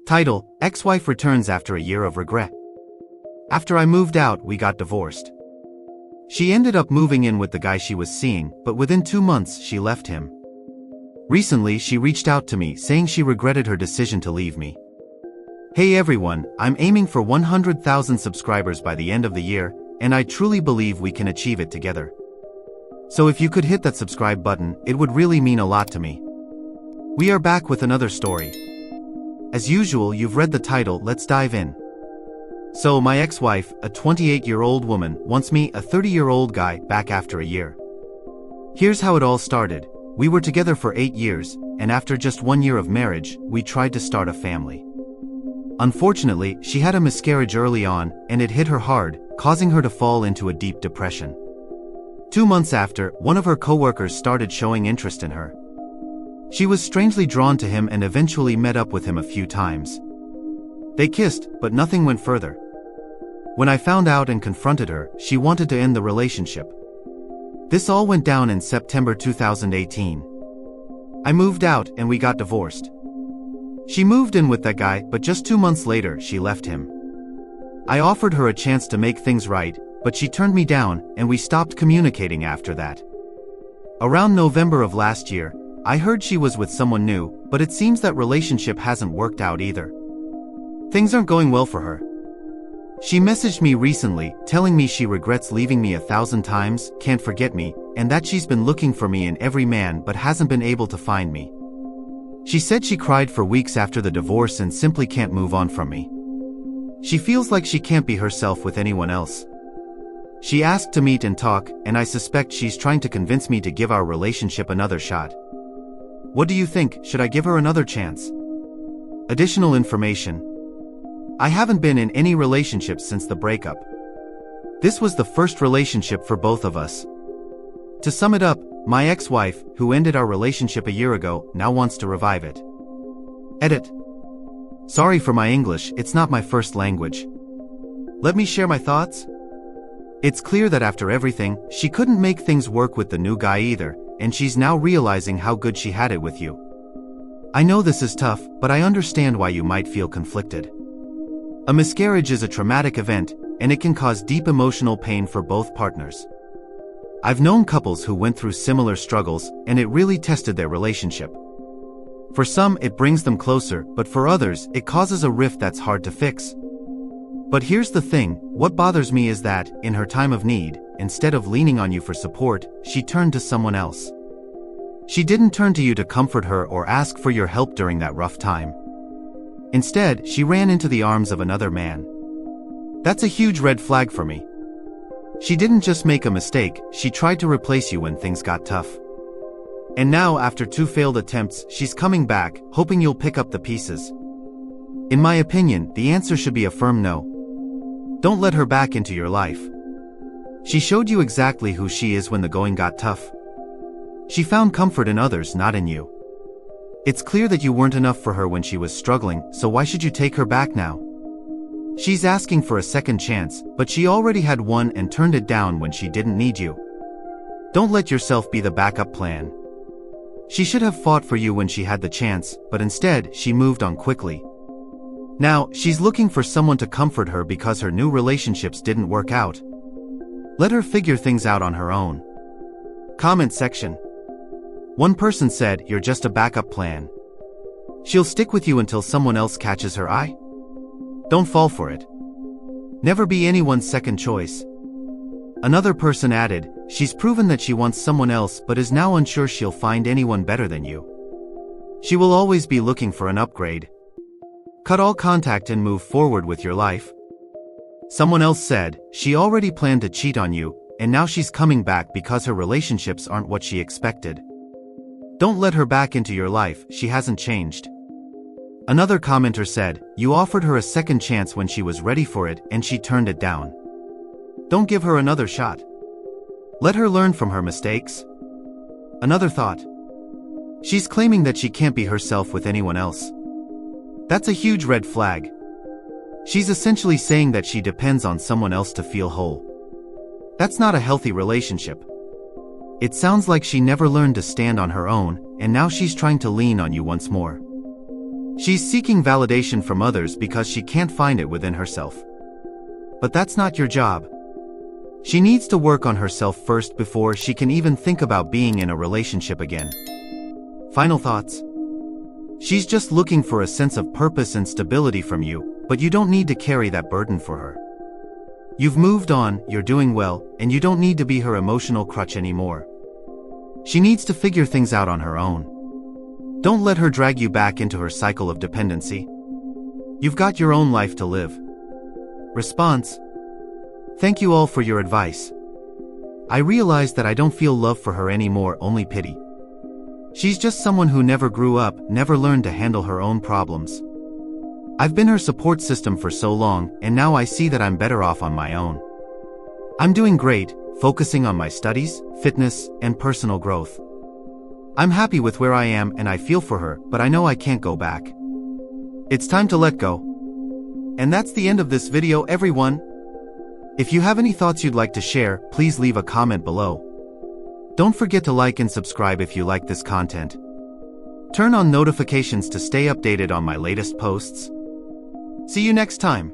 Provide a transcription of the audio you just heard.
Title: Ex-wife returns after a year of regret. After I moved out, we got divorced. She ended up moving in with the guy she was seeing, but within 2 months she left him. Recently she reached out to me saying she regretted her decision to leave me. Hey everyone, I'm aiming for 100,000 subscribers by the end of the year, and I truly believe we can achieve it together. So if you could hit that subscribe button, it would really mean a lot to me. We are back with another story. As usual, you've read the title, let's dive in. So my ex-wife, a 28-year-old woman, wants me, a 30-year-old guy, back after a year. Here's how it all started. We were together for 8 years, and after just 1 year of marriage, we tried to start a family. Unfortunately, she had a miscarriage early on, and it hit her hard, causing her to fall into a deep depression. 2 months after, one of her coworkers started showing interest in her. She was strangely drawn to him and eventually met up with him a few times. They kissed, but nothing went further. When I found out and confronted her, she wanted to end the relationship. This all went down in September 2018. I moved out and we got divorced. She moved in with that guy, but just 2 months later, she left him. I offered her a chance to make things right, but she turned me down, and we stopped communicating after that. Around November of last year, I heard she was with someone new, but it seems that relationship hasn't worked out either. Things aren't going well for her. She messaged me recently, telling me she regrets leaving me 1,000 times, can't forget me, and that she's been looking for me in every man but hasn't been able to find me. She said she cried for weeks after the divorce and simply can't move on from me. She feels like she can't be herself with anyone else. She asked to meet and talk, and I suspect she's trying to convince me to give our relationship another shot. What do you think? Should I give her another chance? Additional information. I haven't been in any relationship since the breakup. This was the first relationship for both of us. To sum it up, my ex-wife, who ended our relationship a year ago, now wants to revive it. Edit. Sorry for my English, it's not my first language. Let me share my thoughts. It's clear that after everything, she couldn't make things work with the new guy either, and she's now realizing how good she had it with you. I know this is tough, but I understand why you might feel conflicted. A miscarriage is a traumatic event, and it can cause deep emotional pain for both partners. I've known couples who went through similar struggles, and it really tested their relationship. For some, it brings them closer, but for others, it causes a rift that's hard to fix. But here's the thing, what bothers me is that, in her time of need, instead of leaning on you for support, she turned to someone else. She didn't turn to you to comfort her or ask for your help during that rough time. Instead, she ran into the arms of another man. That's a huge red flag for me. She didn't just make a mistake, she tried to replace you when things got tough. And now, after 2 failed attempts, she's coming back, hoping you'll pick up the pieces. In my opinion, the answer should be a firm no. Don't let her back into your life. She showed you exactly who she is when the going got tough. She found comfort in others, not in you. It's clear that you weren't enough for her when she was struggling, so why should you take her back now? She's asking for a second chance, but she already had one and turned it down when she didn't need you. Don't let yourself be the backup plan. She should have fought for you when she had the chance, but instead, she moved on quickly. Now, she's looking for someone to comfort her because her new relationships didn't work out. Let her figure things out on her own. Comment section. One person said, "You're just a backup plan. She'll stick with you until someone else catches her eye." Don't fall for it. Never be anyone's second choice. Another person added, "She's proven that she wants someone else but is now unsure she'll find anyone better than you. She will always be looking for an upgrade. Cut all contact and move forward with your life." Someone else said, "She already planned to cheat on you, and now she's coming back because her relationships aren't what she expected. Don't let her back into your life, she hasn't changed." Another commenter said, "You offered her a second chance when she was ready for it and she turned it down. Don't give her another shot. Let her learn from her mistakes." Another thought. She's claiming that she can't be herself with anyone else. That's a huge red flag. She's essentially saying that she depends on someone else to feel whole. That's not a healthy relationship. It sounds like she never learned to stand on her own, and now she's trying to lean on you once more. She's seeking validation from others because she can't find it within herself. But that's not your job. She needs to work on herself first before she can even think about being in a relationship again. Final thoughts? She's just looking for a sense of purpose and stability from you, but you don't need to carry that burden for her. You've moved on, you're doing well, and you don't need to be her emotional crutch anymore. She needs to figure things out on her own. Don't let her drag you back into her cycle of dependency. You've got your own life to live. Response: thank you all for your advice. I realize that I don't feel love for her anymore, only pity. She's just someone who never grew up, never learned to handle her own problems. I've been her support system for so long, and now I see that I'm better off on my own. I'm doing great, focusing on my studies, fitness, and personal growth. I'm happy with where I am and I feel for her, but I know I can't go back. It's time to let go. And that's the end of this video, everyone. If you have any thoughts you'd like to share, please leave a comment below. Don't forget to like and subscribe if you like this content. Turn on notifications to stay updated on my latest posts. See you next time.